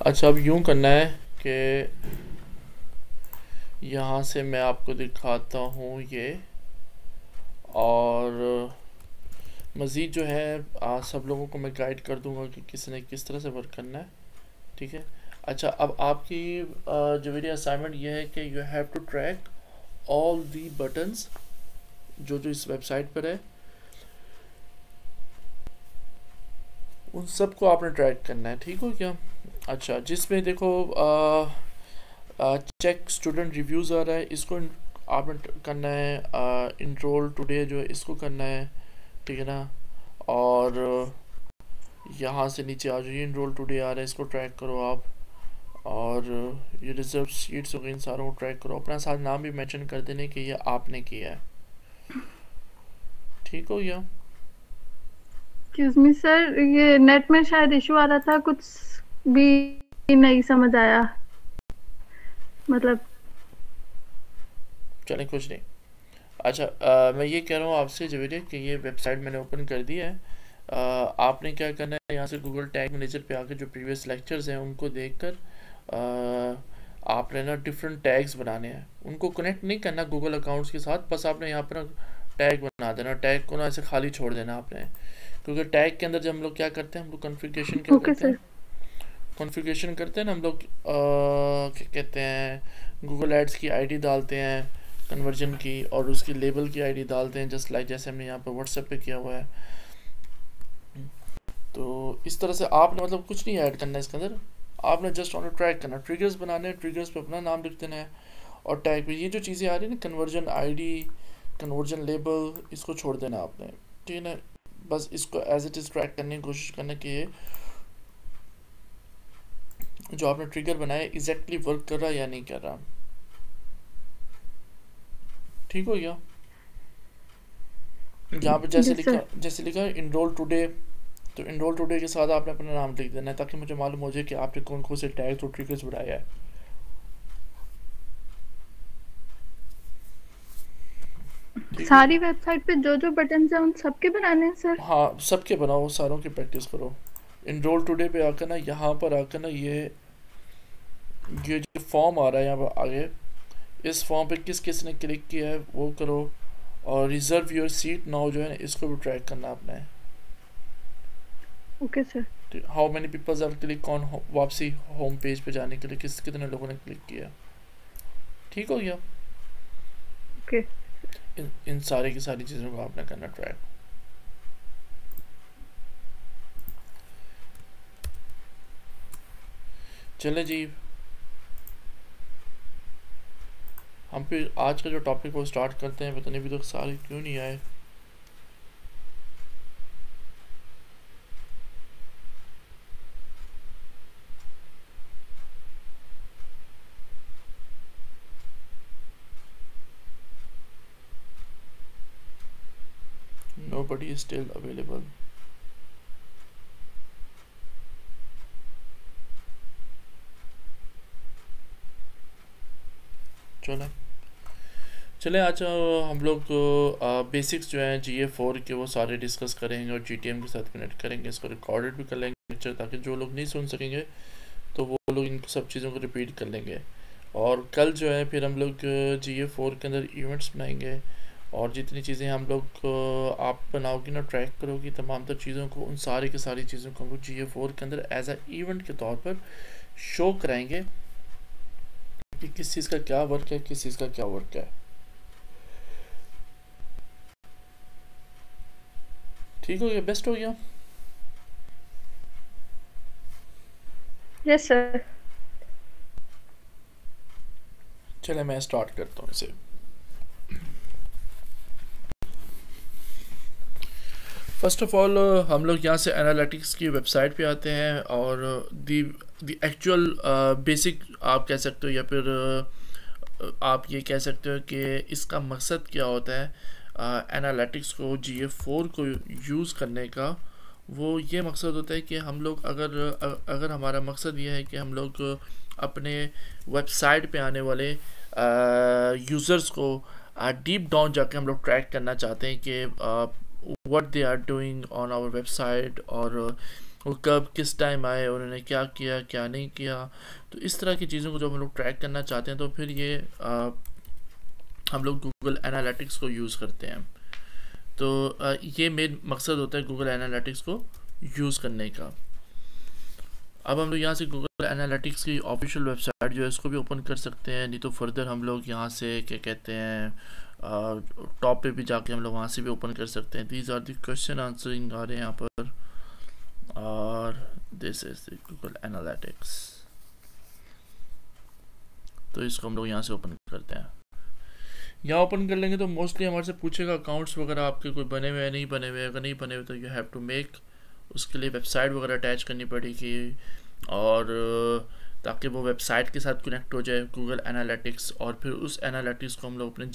अच्छा, अब यूँ करना है कि यहाँ से मैं आपको दिखाता हूँ ये, और मज़ीद जो है सब लोगों को मैं गाइड कर दूँगा कि किसने किस तरह से वर्क करना है। ठीक है। अच्छा, अब आपकी जो मेरी असाइनमेंट ये है कि you have to track all the buttons जो जो इस वेबसाइट पर है, उन सब को आपने ट्रैक करना है। ठीक हो क्या? अच्छा, जिसमें देखो चेक स्टूडेंट रिव्यूज़ आ रहा है, इसको आपने करना है। इनरोल टुडे जो है इसको करना है, ठीक है ना। और यहाँ से नीचे आ जाइए, इनरोल टुडे आ रहा है, इसको ट्रैक करो आप। और ये रिजर्व सीट्स हो गई, इन सारों को ट्रैक करो। अपना साथ नाम भी मेंशन कर देने कि ये आपने किया है। ठीक हो गया? एक्सक्यूज मी सर, ये नेट में शायद इशू आ रहा था, कुछ भी नहीं समझ आया। मतलब चलें, कुछ नहीं। अच्छा, मैं ये कह रहा हूँ आपसे जवेरिया कि ये वेबसाइट मैंने ओपन कर दी है। आपने क्या करना है, यहाँ से गूगल टैग मैनेजर पे आकर जो प्रीवियस लेक्चर्स हैं उनको देखकर आपने ना डिफरेंट टैग्स बनाने हैं। उनको कनेक्ट नहीं करना गूगल अकाउंट्स के साथ, बस आपने यहाँ पर टैग बना देना। टैग को ना ऐसे खाली छोड़ देना आपने, क्योंकि टैग के अंदर जब हम लोग क्या करते हैं, हम लोग कॉन्फ़िगरेशन क्या ओके करते सर। हैं, कॉन्फ़िगरेशन करते हैं ना हम लोग, क्या कहते हैं, गूगल एड्स की आईडी डालते हैं कन्वर्जन की, और उसकी लेबल की आईडी डालते हैं, जस्ट लाइक जैसे हमने यहाँ पर व्हाट्सएप पे किया हुआ है। तो इस तरह से आपने मतलब कुछ नहीं ऐड करना है इसके अंदर। आपने जस्ट ऑन ट्रैक करना, ट्रिगर्स बनाने हैं, ट्रिगर्स पे अपना नाम लिख देना है। और टैग पे ये जो चीज़ें आ रही है ना, कन्वर्जन आईडी, कन्वर्जन लेबल, इसको छोड़ देना आपने। ठीक है ना। बस इसको एज इट इज़ ट्रैक करने की कोशिश करना कि ये जो आपने ट्रिगर बनाया एग्जैक्टली वर्क कर रहा है या नहीं कर रहा। ठीक हो गया? यहाँ पे यस सर। जैसे लिखा है इनरोल टुडे, तो इनरोल टुडे के साथ आपने अपना नाम लिख देना है, ताकि मुझे मालूम हो जाए कि आपने कौन कौन से टैग्स और ट्रिगर्स बनाया है। ठीक हो सारी गया? वेबसाइट पे जो जो बटन है उन सबके बनाने हैं सर? हाँ, सबके बनाओ, सारों की प्रैक्टिस करो। इनरोल टुडे पे आकर ना, यहाँ पर आकर ना, ये जो फॉर्म आ रहा है यहाँ पर आगे, इस फॉर्म पे किस किस ने क्लिक किया है वो करो। और रिजर्व योर सीट नाउ जो है ना, इसको भी ट्रैक करना आपने। Okay sir. How many peoples have click on वापसी होम पेज पे जाने के लिए, कितने लोगों ने क्लिक किया। ठीक हो गया? ओके। इन सारे की सारी चीज़ों को आपने करना ट्रैक। चले जी, हम फिर आज का जो टॉपिक वो स्टार्ट करते हैं। पता नहीं अभी तक सारे क्यों नहीं आए। Nobody is still available. चले चले आज हम लोग बेसिक्स जो हैं GA4 के वो सारे डिस्कस करेंगे, और GTM के साथ कनेक्ट करेंगे। इसको रिकॉर्डेड भी कर लेंगे लेक्चर, ताकि जो लोग नहीं सुन सकेंगे तो वो लोग इन सब चीज़ों को रिपीट कर लेंगे। और कल जो है फिर हम लोग GA4 के अंदर इवेंट्स बनाएंगे, और जितनी चीज़ें हम लोग आप बनाओगी ना, ट्रैक करोगी तमाम तर चीज़ों को, उन सारी की सारी चीज़ों को हम लोग GA4 के अंदर एज अ इवेंट के तौर पर शो कराएंगे कि किस चीज़ का क्या वर्क है, किस चीज़ का क्या वर्क है। ठीक हो गया? बेस्ट हो गया? Yes sir. चले मैं स्टार्ट करता हूँ इसे। फर्स्ट ऑफ ऑल हम लोग यहाँ से एनालिटिक्स की वेबसाइट पे आते हैं, और दी एक्चुअल बेसिक आप कह सकते हो, या फिर आप ये कह सकते हो कि इसका मकसद क्या होता है एनालिटिक्स को GA4 को यूज़ करने का। वो ये मकसद होता है कि हम लोग अगर हमारा मकसद ये है कि हम लोग अपने वेबसाइट पे आने वाले यूज़र्स को डीप डाउन जाके हम लोग ट्रैक करना चाहते हैं कि what they are doing on our website, और वो कब किस टाइम आए, उन्होंने क्या किया क्या नहीं किया। तो इस तरह की चीज़ों को जब हम लोग ट्रैक करना चाहते हैं तो फिर ये हम लोग गूगल एनालिटिक्स को यूज़ करते हैं। तो ये मेन मकसद होता है गूगल एनालिटिक्स को यूज़ करने का। अब हम लोग यहाँ से गूगल एनालिटिक्स की ऑफिशियल वेबसाइट जो है इसको भी ओपन कर सकते हैं, नहीं तो फर्दर हम लोग यहाँ से क्या कहते हैं टॉप पे भी जाके हम लोग वहाँ से भी ओपन कर सकते हैं। These are the question answering आ रहे हैं यहाँ पर, और this is the Google analytics. तो इसको हम लोग यहाँ से ओपन करते हैं। यहाँ ओपन कर लेंगे तो मोस्टली हमारे से पूछेगा अकाउंट्स वगैरह आपके कोई बने हुए हैं नहीं बने हुए, अगर नहीं बने हुए तो यू हैव टू मेक, उसके लिए वेबसाइट वगैरह अटैच करनी पड़ेगी, और ताकि वो वेबसाइट के साथ कनेक्ट हो जाए गूगल एनालिटिक्स, और फिर उस एनालिटिक्स को हम लोग अपने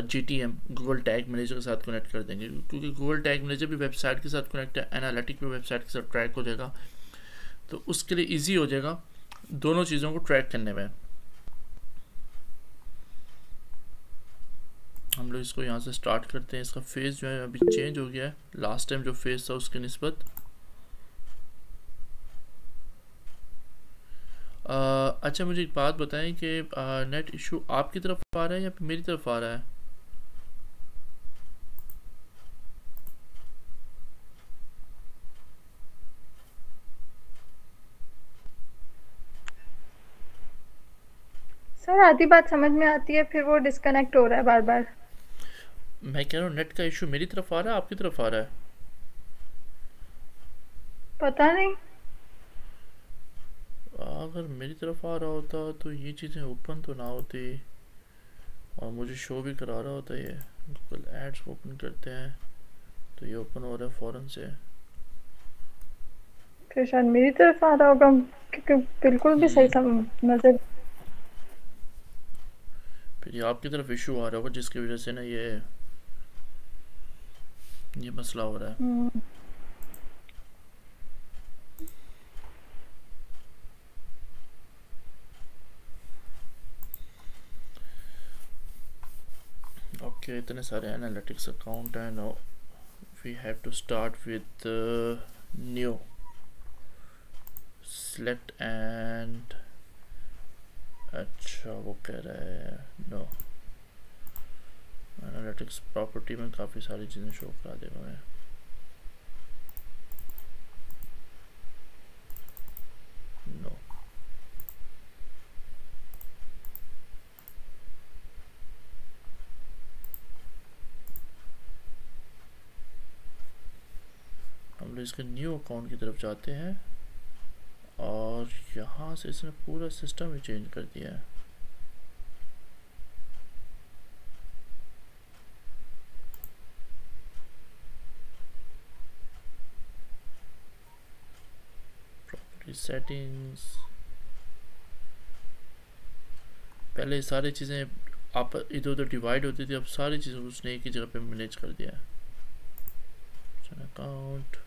GTM गूगल टैग मैनेजर के साथ कनेक्ट कर देंगे, क्योंकि गूगल टैग मैनेजर भी वेबसाइट के साथ कनेक्ट है, एनालिटिक भी वेबसाइट के साथ ट्रैक हो जाएगा। तो उसके लिए ईजी हो जाएगा दोनों चीज़ों को ट्रैक करने में। हम लोग इसको यहाँ से स्टार्ट करते हैं। इसका फेस जो है अभी चेंज हो गया है, लास्ट टाइम जो फेस था उसके निस्बत। अच्छा मुझे एक बात बताएं कि नेट इशू आपकी तरफ आ रहा है या मेरी तरफ आ रहा है? सर आधी बात समझ में आती है, फिर वो डिस्कनेक्ट हो रहा है बार बार। मैं कह रहा हूँ नेट का इशू मेरी तरफ आ रहा है आपकी तरफ आ रहा है? पता नहीं। अगर मेरी तरफ आ रहा होता तो ये चीज़ें ओपन तो ना होती, और मुझे शो भी करा रहा होता। ये गूगल एड्स को ओपन करते हैं तो ये ओपन हो रहा है फ़ौरन से। फिर शायद मेरी तरफ आ रहा होगा, क्योंकि बिल्कुल भी सही नजर। फिर ये आपकी तरफ इशू आ रहा होगा जिसकी वजह से ना ये मसला हो रहा है। ओके इतने सारे एनालिटिक्स अकाउंट हैं। No we have to start with new, select and, अच्छा वो कह रहा है नो, एनालिटिक्स प्रॉपर्टी में काफ़ी सारी चीज़ें शो करा देगा मैं। नो हम लोग इसके न्यू अकाउंट की तरफ जाते हैं, और यहाँ से इसने पूरा सिस्टम ही चेंज कर दिया है। प्रॉपर्टी सेटिंग्स, पहले सारी चीज़ें आप इधर उधर डिवाइड होती थी, अब सारी चीज़ें उसने एक ही जगह पे मैनेज कर दिया है। Account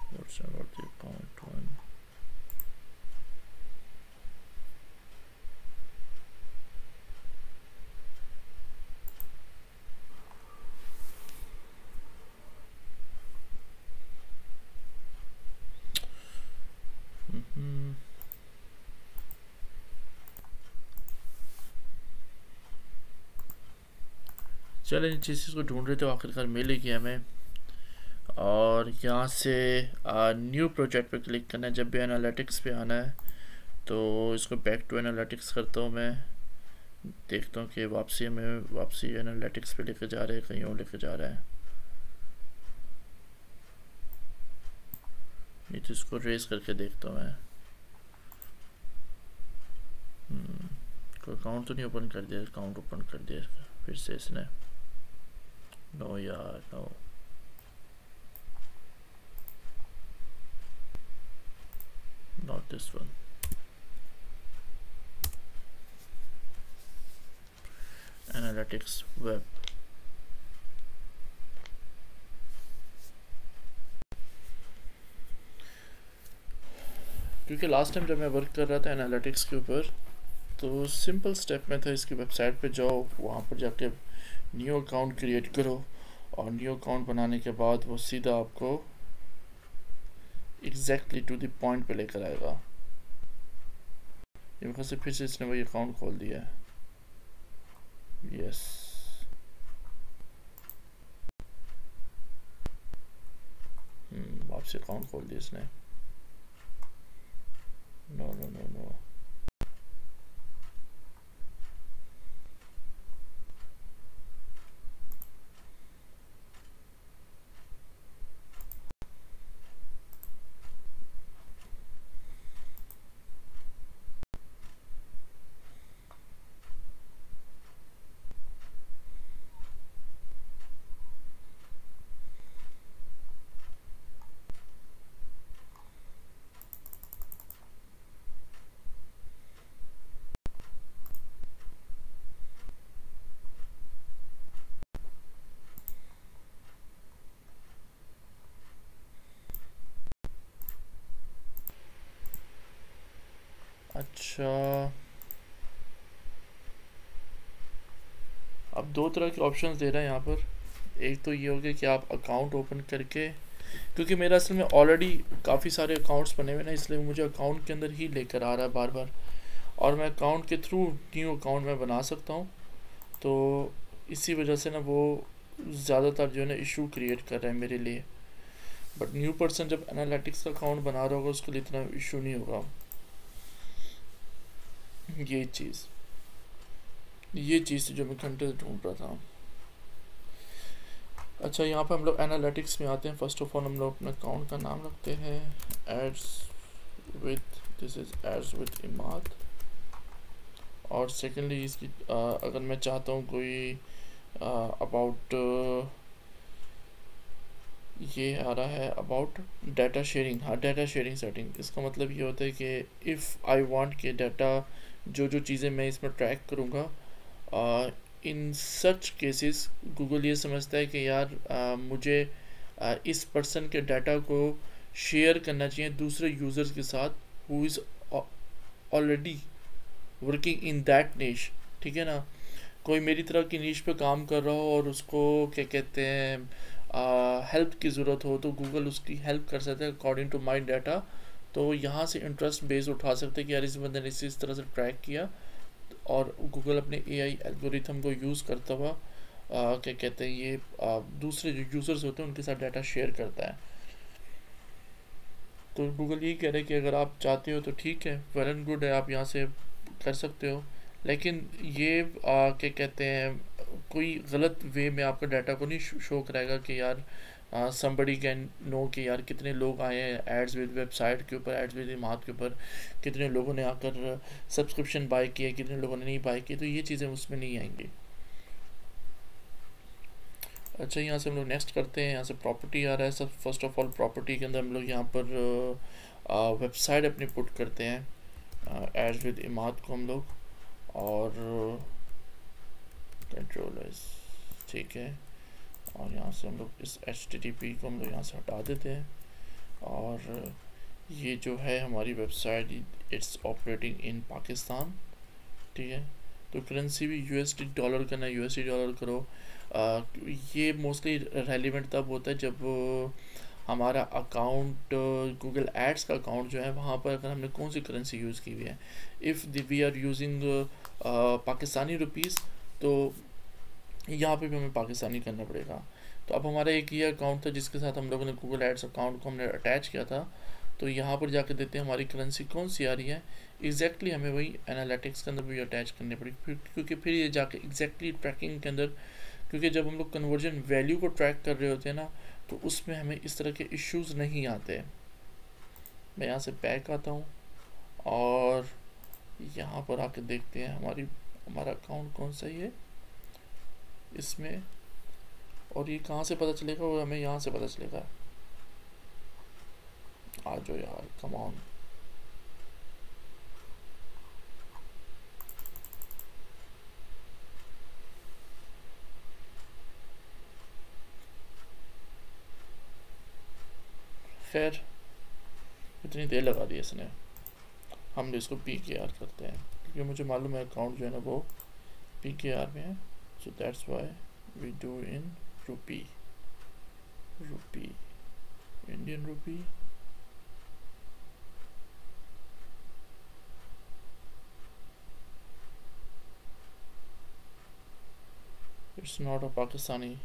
what's about the account one, चलें जिस चीज़ को ढूंढ रहे थे आखिरकार मिल ही गया हमें। और यहाँ से न्यू प्रोजेक्ट पे क्लिक करना है जब भी एनालिटिक्स पे आना है। तो इसको बैक टू एनालिटिक्स करता हूँ मैं, देखता हूँ कि वापसी एनालिटिक्स पे लेके जा रहे हैं, कहीं और लेके जा रहा है। नहीं तो इसको रेस करके देखता हूँ मैं। कोई अकाउंट तो नहीं ओपन कर दिया? अकाउंट ओपन कर दिया फिर से इसने। नो यार no, not this one. Analytics web, क्योंकि लास्ट टाइम जब मैं वर्क कर रहा था एनालिटिक्स के ऊपर तो सिंपल स्टेप में था, इसकी वेबसाइट पे जाओ, वहाँ पर जाके न्यू अकाउंट क्रिएट करो, और न्यू अकाउंट बनाने के बाद वो सीधा आपको एग्जैक्टली टू द पॉइंट पे लेकर आएगा। ये वहाँ से फिर से इसने वही अकाउंट खोल दिया है। यस, वापस अकाउंट खोल दिया इसने। नो नो नो नो, अच्छा। अब दो तरह के ऑप्शंस दे रहे हैं यहाँ पर। एक तो ये हो गया कि आप अकाउंट ओपन करके, क्योंकि मेरा असल में ऑलरेडी काफ़ी सारे अकाउंट्स बने हुए ना, इसलिए मुझे अकाउंट के अंदर ही लेकर आ रहा है बार बार, और मैं अकाउंट के थ्रू न्यू अकाउंट में बना सकता हूँ। तो इसी वजह से ना वो ज़्यादातर जो है ना इशू क्रिएट कर रहा है मेरे लिए। बट न्यू पर्सन जब एनालिटिक्स का अकाउंट बना रहा होगा उसके लिए इतना इशू नहीं होगा। ये चीज़ जो मैं घंटे से ढूंढ रहा था। अच्छा, यहाँ पे हम लोग एनालिटिक्स में आते हैं। फर्स्ट ऑफ ऑल हम लोग अपने अकाउंट का नाम रखते हैं ads with, this is ads with Imad. और सेकेंडली इसकी अगर मैं चाहता हूँ कोई अबाउट, ये आ रहा है अबाउट डाटा शेयरिंग। हाँ, डाटा शेयरिंग सेटिंग, इसका मतलब ये होता है कि इफ़ आई वांट के डाटा, जो चीज़ें मैं इसमें ट्रैक करूँगा, इन सच केसेस गूगल ये समझता है कि यार मुझे इस पर्सन के डाटा को शेयर करना चाहिए दूसरे यूज़र्स के साथ who is already working in that निश। ठीक है ना, कोई मेरी तरह की नीश पे काम कर रहा हो और उसको क्या कहते हैं हेल्प की ज़रूरत हो, तो गूगल उसकी हेल्प कर सकता है अकॉर्डिंग टू माई डाटा। तो यहाँ से इंटरेस्ट बेस उठा सकते हैं कि यार इस बंदे ने इस तरह से ट्रैक किया, और गूगल अपने एआई एल्गोरिथम को यूज़ करता हुआ क्या कहते हैं ये दूसरे जो यूज़र्स होते हैं उनके साथ डाटा शेयर करता है। तो गूगल यही कह रहे हैं कि अगर आप चाहते हो तो ठीक है, वेल एंड गुड है, आप यहाँ से कर सकते हो, लेकिन ये क्या कहते हैं कोई गलत वे में आपका डाटा को नहीं शो कराएगा कि यार समबडी कैन नो कि यार कितने लोग आए हैं एड्स विद वेबसाइट के ऊपर, एड्स विद इमाद के ऊपर, कितने लोगों ने आकर सब्सक्रिप्शन बाय किया, कितने लोगों ने नहीं बाय किया, तो ये चीज़ें उसमें नहीं आएंगी। अच्छा, यहाँ से हम लोग नेक्स्ट करते हैं। यहाँ से प्रॉपर्टी आ रहा है सब। फर्स्ट ऑफ ऑल प्रॉपर्टी के अंदर हम लोग यहाँ पर वेबसाइट अपनी पुट करते हैं एड्स विद इमाद को हम लोग, और कंट्रोल एस, ठीक है। और यहाँ से हम लोग इस HTTP को हम लोग यहाँ से हटा देते हैं, और ये जो है हमारी website, it's operating in Pakistan. ठीक है, तो करेंसी भी USD डॉलर करना है, USD डॉलर करो। ये मोस्टली रेलिवेंट तब होता है जब हमारा अकाउंट गूगल एड्स का अकाउंट जो है वहाँ पर अगर हमने कौन सी करेंसी यूज़ की हुई है। If we are using Pakistani rupees, तो यहाँ पे भी हमें पाकिस्तानी करना पड़ेगा। तो अब हमारा एक ये अकाउंट था जिसके साथ हम लोगों ने गूगल एड्स अकाउंट को हमने अटैच किया था, तो यहाँ पर जाकर देते हैं हमारी करेंसी कौन सी आ रही है। एग्जैक्टली हमें वही एनालिटिक्स के अंदर भी अटैच करनी पड़ेगी, क्योंकि फिर ये जाके एग्जैक्टली ट्रैकिंग के अंदर, क्योंकि जब हम लोग कन्वर्जन वैल्यू को ट्रैक कर रहे होते हैं ना, तो उसमें हमें इस तरह के इश्यूज़ नहीं आते। मैं यहाँ से बैक आता हूँ और यहाँ पर आके देखते हैं हमारा अकाउंट कौन सा है इसमें, और ये कहाँ से पता चलेगा, और हमें यहाँ से पता चलेगा। आ जाओ यार, कम ऑन। खैर इतनी देर लगा दी इसने, हम इसको PKR करते हैं, क्योंकि मुझे मालूम है अकाउंट जो है ना वो PKR में है, so that's why we do in rupee। Rupee, Indian rupee, it's not a Pakistani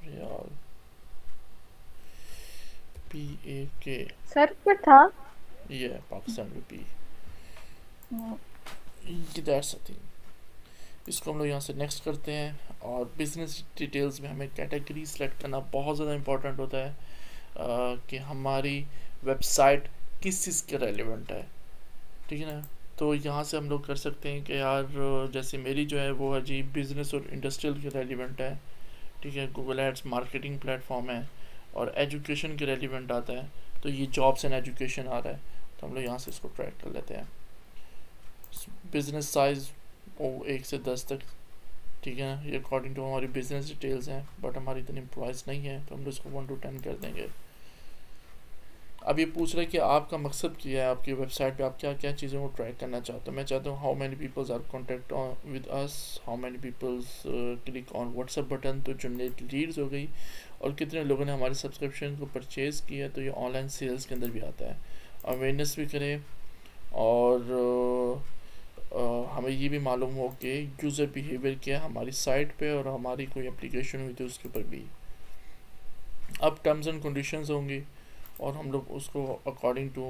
riyal, PAK, सर पे था। ये Pakistan rupee, that's a thing. इसको हम लोग यहाँ से नेक्स्ट करते हैं। और बिजनेस डिटेल्स में हमें कैटेगरी सेलेक्ट करना बहुत ज़्यादा इंपॉर्टेंट होता है कि हमारी वेबसाइट किस चीज़ के रेलिवेंट है, ठीक है ना। तो यहाँ से हम लोग कर सकते हैं कि यार जैसे मेरी जो है वो है जी बिज़नेस और इंडस्ट्रियल के रेलिवेंट है, ठीक है। गूगल एड्स मार्केटिंग प्लेटफॉर्म है और एजुकेशन के रेलिवेंट आता है, तो ये जॉब्स एंड एजुकेशन आ रहा है, तो हम लोग यहाँ से इसको ट्रैक कर लेते हैं। बिज़नेस साइज़ वो 1 से 10 तक, ठीक है ना, ये अकॉर्डिंग टू हमारी बिजनेस डिटेल्स हैं, बट हमारी इतनी एम्प्लॉयज़ नहीं है तो हम लोग इसको 1 to 10 कर देंगे। अब ये पूछ रहे हैं कि आपका मकसद क्या है, आपकी वेबसाइट पे आप क्या क्या चीज़ों को ट्रैक करना चाहते हो। मैं चाहता हूँ how many peoples are contact with us, how many peoples click on WhatsApp button, तो जनरेट लीड्स हो गई, और कितने लोगों ने हमारे सब्सक्रिप्शन को परचेज़ किया, तो ये ऑनलाइन सेल्स के अंदर भी आता है। अवेयरनेस भी करें, और हमें ये भी मालूम हो कि यूज़र बिहेवियर क्या है हमारी साइट पे, और हमारी कोई एप्लीकेशन हुई तो उसके ऊपर भी। अब टर्म्स एंड कंडीशंस होंगी, और हम लोग उसको अकॉर्डिंग टू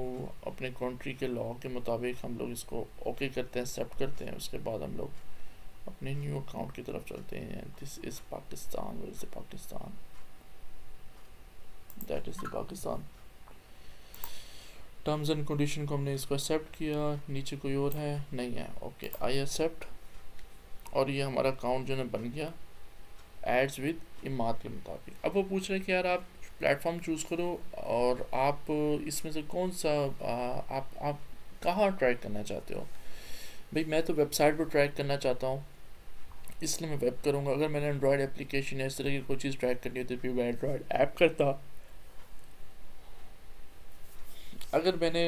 अपने कंट्री के लॉ के मुताबिक हम लोग इसको ओके करते हैं, एक्सेप्ट करते हैं। उसके बाद हम लोग अपने न्यू अकाउंट की तरफ चलते हैं। This is Pakistan, where is the Pakistan, that is the Pakistan. Terms and condition को हमने इसको एक्सेप्ट किया, नीचे कोई और है नहीं है, ओके आई एक्सेप्ट, और ये हमारा अकाउंट जो है बन गया एड्स विद इमाद के मुताबिक। अब वो पूछ रहे हैं कि यार आप प्लेटफॉर्म चूज़ करो, और आप इसमें से कौन सा आप कहाँ ट्रैक करना चाहते हो। भाई मैं तो वेबसाइट पर ट्रैक करना चाहता हूँ, इसलिए मैं वेब करूँगा। अगर मैंने एंड्रॉयड एप्लीकेशन या इस तरह की कोई चीज़ ट्रैक करनी होती फिर मैं एंड्रॉयड ऐप करता। अगर मैंने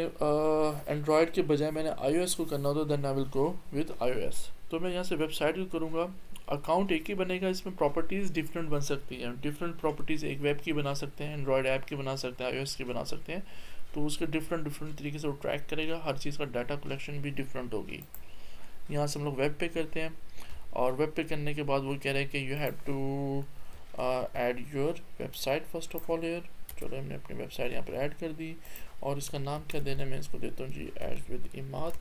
एंड्रॉयड के बजाय मैंने iOS को करना हो तो then I will go with iOS। तो मैं यहाँ से वेबसाइट को करूँगा, अकाउंट एक ही बनेगा, इसमें प्रॉपर्टीज़ डिफरेंट बन सकती हैं। डिफरेंट प्रॉपर्टीज़ एक वेब की बना सकते हैं, एंड्रॉयड ऐप की बना सकते हैं, iOS की बना सकते हैं, तो उसके डिफरेंट तरीके से वो ट्रैक करेगा। हर चीज़ का डाटा कलेक्शन भी डिफरेंट होगी। यहाँ से हम लोग वेब पे करते हैं, और वेब पे करने के बाद वो कह रहे हैं कि you have to add your website first of all here. चलो हमने अपनी वेबसाइट यहाँ पर ऐड कर दी, और इसका नाम क्या देना है, मैं इसको देता हूँ जी एड्स विद इमाद,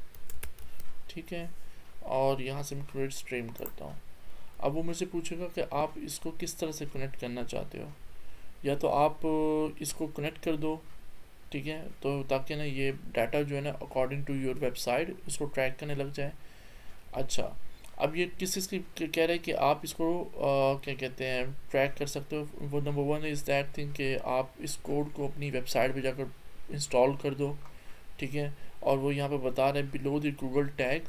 ठीक है। और यहाँ से मैं क्रिएट स्ट्रीम करता हूँ। अब वो मुझसे पूछेगा कि आप इसको किस तरह से कनेक्ट करना चाहते हो, या तो आप इसको कनेक्ट कर दो, ठीक है, तो ताकि ना ये डाटा जो है ना अकॉर्डिंग टू योर वेबसाइट इसको ट्रैक करने लग जाए। अच्छा, अब ये किस चीज़ की कह रहे हैं कि आप इसको क्या कहते हैं ट्रैक कर सकते हो। वो नंबर 1 इज़ दैट थिंग कि आप इस कोड को अपनी वेबसाइट पे जाकर इंस्टॉल कर दो, ठीक है। और वो यहाँ पे बता रहे हैं below the Google tag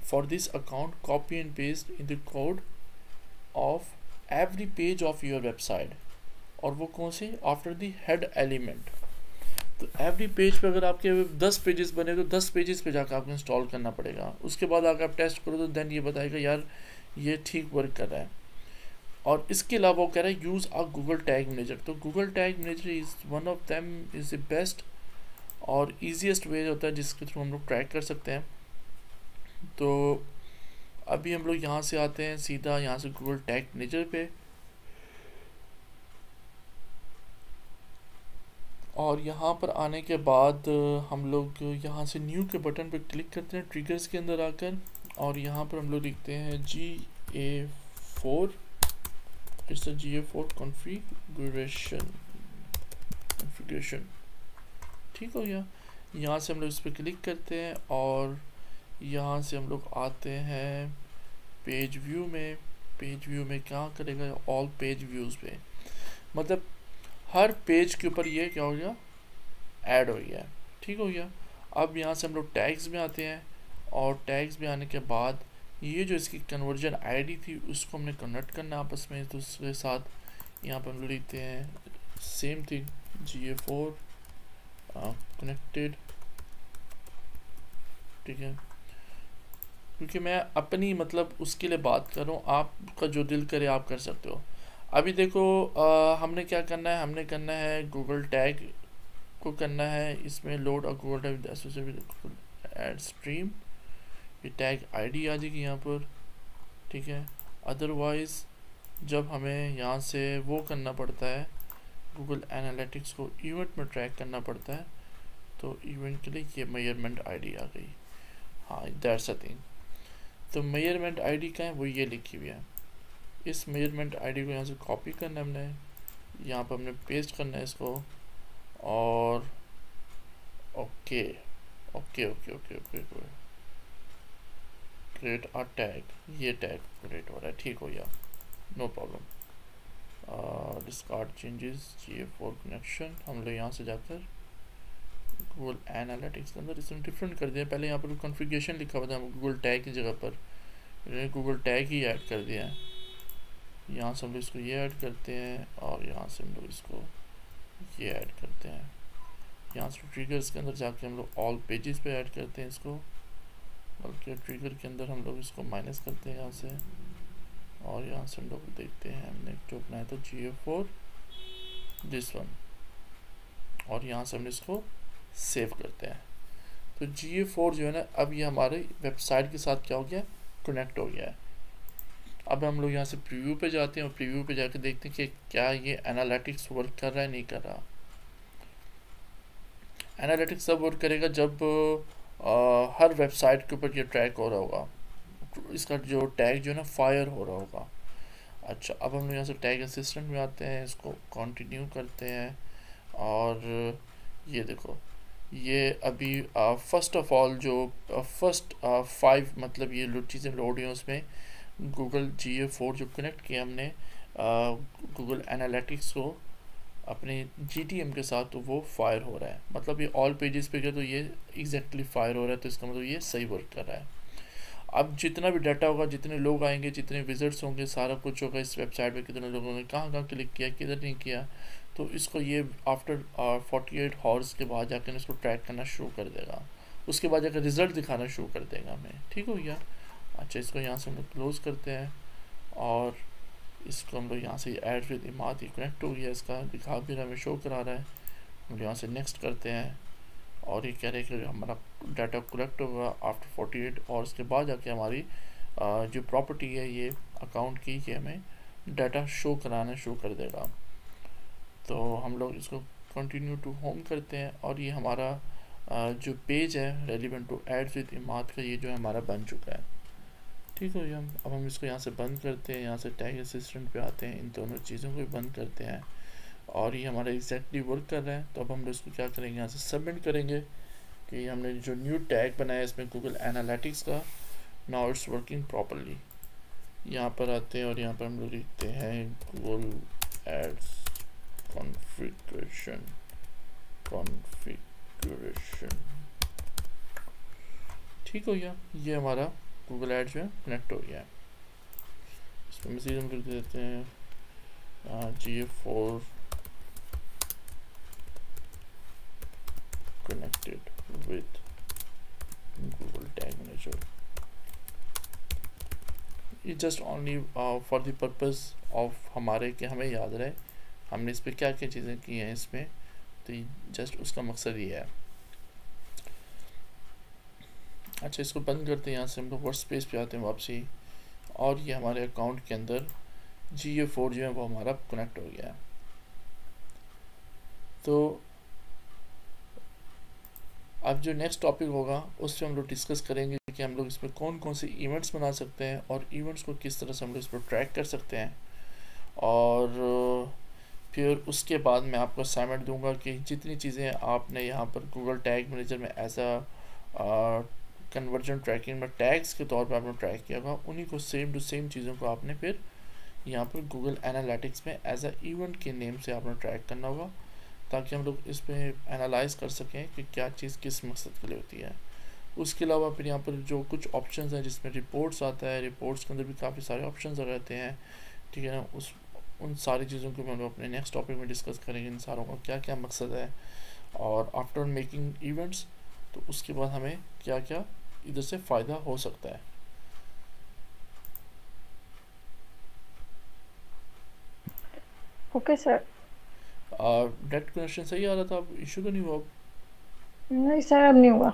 for this account copy and paste in the code of every page of your website, और वो कौन से आफ्टर द हेड एलिमेंट। तो एवरी पेज पे अगर आपके 10 पेजेस बने तो 10 पेजेस पे जाकर आपको इंस्टॉल करना पड़ेगा। उसके बाद अगर आप टेस्ट करो तो देन ये बताएगा यार ये ठीक वर्क कर रहा है। और इसके अलावा वो कह रहा है use a Google tag manager. तो Google tag manager is one of them, is the best और ईजीएस्ट वे होता है जिसके थ्रू हम लोग ट्रैक कर सकते हैं। तो अभी हम लोग यहाँ से आते हैं सीधा यहाँ से गूगल टैग मैनेजर पे, और यहाँ पर आने के बाद हम लोग यहाँ से न्यू के बटन पर क्लिक करते हैं ट्रिगर्स के अंदर आकर, और यहाँ पर हम लोग लिखते हैं GA4, it's a GA4 configuration, ठीक हो गया। यहाँ से हम लोग इस पर क्लिक करते हैं, और यहाँ से हम लोग आते हैं पेज व्यू में। पेज व्यू में क्या करेगा, ऑल पेज व्यूज़ पे, मतलब हर पेज के ऊपर ये क्या हो गया, ऐड हो गया, ठीक हो गया। अब यहाँ से हम लोग टैग्स में आते हैं, और टैग्स में आने के बाद ये जो इसकी कन्वर्जन आईडी थी उसको हमने कन्वर्ट करना आपस में दूसरे साथ। यहाँ पर हम लोग लिखते हैं सेम थिंग GA4 कनेक्टेड, ठीक है। क्योंकि मैं अपनी मतलब उसके लिए बात कर रहा हूँ, आपका जो दिल करे आप कर सकते हो। अभी देखो हमने क्या करना है, हमने करना है गूगल टैग को करना है इसमें लोड और Google tag associated with ad stream, ये टैग आईडी आ जाएगी यहाँ पर, ठीक है। अदरवाइज़ जब हमें यहाँ से वो करना पड़ता है, गूगल एनालिटिक्स को इवेंट में ट्रैक करना पड़ता है, तो इवेंट के लिए ये मेजरमेंट आईडी आ गई। हाँ, दैट्स अ थिंग। तो मेजरमेंट आईडी का है वो ये लिखी हुई है। इस मेजरमेंट आईडी को यहाँ से कॉपी करना है हमने, यहाँ पर हमने पेस्ट करना है इसको, और okay okay okay okay okay create a tag, ये टैग क्रिएट हो रहा है, ठीक हो गया, no problem. Discard changes GA4 connection, हम लोग यहाँ से जाकर गूगल एनालिटिक्स के अंदर इसने डिफरेंट कर दिया। पहले यहाँ पर कॉन्फ़िगरेशन लिखा हुआ था, गूगल टैग की जगह पर गूगल टैग ही ऐड कर दिया है। यहाँ से हम लोग इसको ये ऐड करते हैं, और यहाँ से हम लोग इसको ये ऐड करते हैं। यहाँ से ट्रिगर्स के अंदर जाके हम लोग ऑल पेजेस पे ऐड करते हैं इसको, बल्कि ट्रिगर के अंदर हम लोग इसको माइनस करते हैं यहाँ से, और यहाँ से हम लोग देखते हैं हमने जो बनाया था GA4 दिस वन, और यहाँ से हम इसको सेव करते हैं। तो GA4 जो है ना, अब ये हमारे वेबसाइट के साथ क्या हो गया, कनेक्ट हो गया है। अब हम लोग यहाँ से प्रीव्यू पे जाते हैं और प्रीव्यू पे जाके देखते हैं कि क्या ये एनालिटिक्स वर्क कर रहा है, नहीं कर रहा। एनालिटिक्स सब वर्क करेगा जब हर वेबसाइट के ऊपर ये ट्रैक हो रहा होगा, इसका जो टैग जो है ना फायर हो रहा होगा। अच्छा, अब हम यहाँ से टैग असिस्टेंट में आते हैं, इसको कंटिन्यू करते हैं, और ये देखो ये अभी फर्स्ट ऑफ ऑल जो फर्स्ट 5 मतलब ये चीज़ें लोड हुई हैं, उसमें गूगल GA4 जो कनेक्ट किया हमने गूगल एनालिटिक्स को अपने GTM के साथ, तो वो फायर हो रहा है। मतलब ये ऑल पेजेस पे गया तो ये एग्जैक्टली फायर हो रहा है, तो इसका मतलब ये सही वर्क कर रहा है। अब जितना भी डाटा होगा, जितने लोग आएंगे, जितने विजिट्स होंगे, सारा कुछ होगा इस वेबसाइट पे, कितने लोगों ने कहाँ कहाँ क्लिक किया, किधर नहीं किया, तो इसको ये आफ्टर 48 आवर्स के बाद जाकर इसको ट्रैक करना शुरू कर देगा। उसके बाद जाकर रिजल्ट दिखाना शुरू कर देगा हमें, ठीक हो गया। अच्छा, इसको यहाँ से हम लोग क्लोज करते हैं, और इसको हम लोग यहाँ से ऐड विद इमाद, ये कनेक्ट हो गया, इसका दिखा भी रहा है, हमें शो करा रहा है। हम लोग यहाँ से नेक्स्ट करते हैं, और ये कह रहे हैं कि हमारा डाटा कलेक्ट होगा आफ्टर 48 और उसके बाद जाके हमारी जो प्रॉपर्टी है ये अकाउंट की, ये हमें डाटा शो कराना शुरू कर देगा। तो हम लोग इसको कंटिन्यू टू होम करते हैं, और ये हमारा जो पेज है रेलिवेंट टू एड्स विद इमाद का, ये जो है हमारा बन चुका है, ठीक हो गया। अब हम इसको यहाँ से बंद करते हैं, यहाँ से टैग असिस्टेंट पे आते हैं, इन दोनों चीज़ों को भी बंद करते हैं, और ये हमारा एग्जैक्टली वर्क कर रहा है। तो अब हम लोग इसको क्या करेंगे, यहाँ से सबमिट करेंगे कि हमने जो न्यू टैग बनाया इसमें गूगल एनालिटिक्स का, नाउ इट्स वर्किंग प्रॉपरली। यहाँ पर आते हैं और यहाँ पर हम लोग लिखते हैं गूगल एड्स कॉन्फ़िगरेशन, ठीक हो गया। ये हमारा गूगल एड्स में कनेक्ट हो गया है। इसमें मज़ीद हम लिख देते हैं GA4 connected with Google Tag Manager. ये just only for the purpose of हमारे कि हमें याद रहे हमने इस पर क्या क्या चीज़ें की हैं इसमें, तो जस्ट उसका मकसद ये है। अच्छा, इसको बंद करते हैं, यहाँ से हम लोग वर्क स्पेस पे आते हैं वापसी, और ये हमारे अकाउंट के अंदर GA4 जो है वो हमारा कनेक्ट हो गया है। तो अब जो नेक्स्ट टॉपिक होगा उस पर हम लोग डिस्कस करेंगे कि हम लोग इसमें कौन कौन से इवेंट्स बना सकते हैं, और इवेंट्स को किस तरह से हम लोग इस पर ट्रैक कर सकते हैं। और फिर उसके बाद मैं आपको असाइनमेंट दूंगा कि जितनी चीज़ें आपने यहाँ पर गूगल टैग मैनेजर में एज अ कन्वर्जन ट्रैकिंग में टैग्स के तौर पर आपने ट्रैक किया होगा, उन्हीं को सेम टू सेम चीज़ों को आपने फिर यहाँ पर गूगल एनालिटिक्स में एज अ इवेंट के नेम से आपने ट्रैक करना होगा, ताकि हम लोग इसमें एनालाइज कर सकें कि क्या चीज़ किस मकसद के लिए होती है। उसके अलावा फिर यहाँ पर जो कुछ ऑप्शंस हैं जिसमें रिपोर्ट्स आता है, रिपोर्ट्स के अंदर भी काफ़ी सारे ऑप्शंस रहते हैं, ठीक है ना। उन सारी चीज़ों को हम लोग अपने नेक्स्ट टॉपिक में डिस्कस करेंगे, इन सारों का क्या क्या मकसद है, और आफ्टर मेकिंग इवेंट्स तो उसके बाद हमें क्या क्या इधर से फ़ायदा हो सकता है। Okay sir. नेट कनेक्शन सही आ रहा था, अब इशू तो नहीं हुआ? नहीं सर, अब नहीं हुआ।